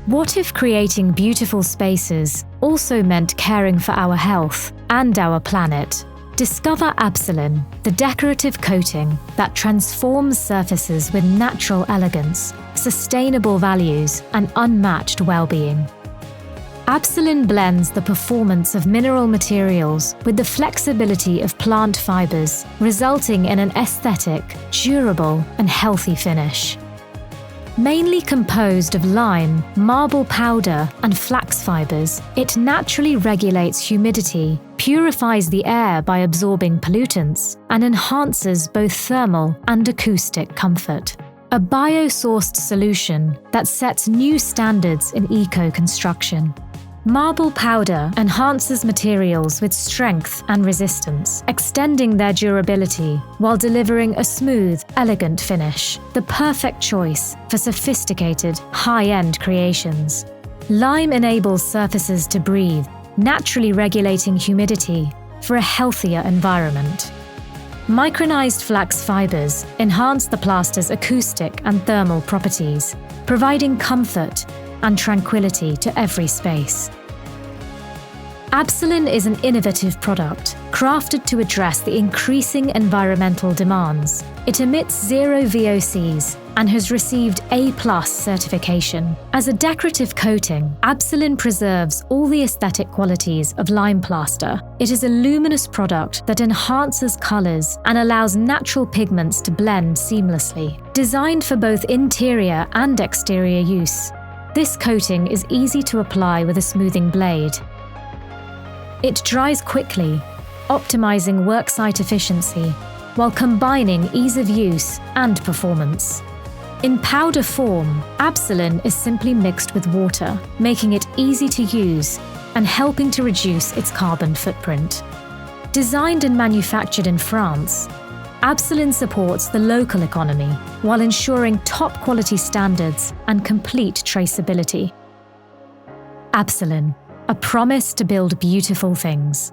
What if creating beautiful spaces also meant caring for our health and our planet? Discover Absolin, the decorative coating that transforms surfaces with natural elegance, sustainable values, and unmatched well-being. Absolin blends the performance of mineral materials with the flexibility of plant fibers, resulting in an aesthetic, durable, and healthy finish. Mainly composed of lime, marble powder, and flax fibers, it naturally regulates humidity, purifies the air by absorbing pollutants, and enhances both thermal and acoustic comfort. A bio-sourced solution that sets new standards in eco-construction. Marble powder enhances materials with strength and resistance, extending their durability while delivering a smooth, elegant finish, the perfect choice for sophisticated, high-end creations. Lime enables surfaces to breathe, naturally regulating humidity for a healthier environment. Micronized flax fibers enhance the plaster's acoustic and thermal properties, providing comfort and tranquility to every space. Absolin is an innovative product, crafted to address the increasing environmental demands. It emits 0 VOCs and has received A+ certification. As a decorative coating, Absolin preserves all the aesthetic qualities of lime plaster. It is a luminous product that enhances colors and allows natural pigments to blend seamlessly. Designed for both interior and exterior use, this coating is easy to apply with a smoothing blade. It dries quickly, optimizing worksite efficiency while combining ease of use and performance. In powder form, Absolin is simply mixed with water, making it easy to use and helping to reduce its carbon footprint. Designed and manufactured in France, Absolin supports the local economy while ensuring top quality standards and complete traceability. Absolin, a promise to build beautiful things.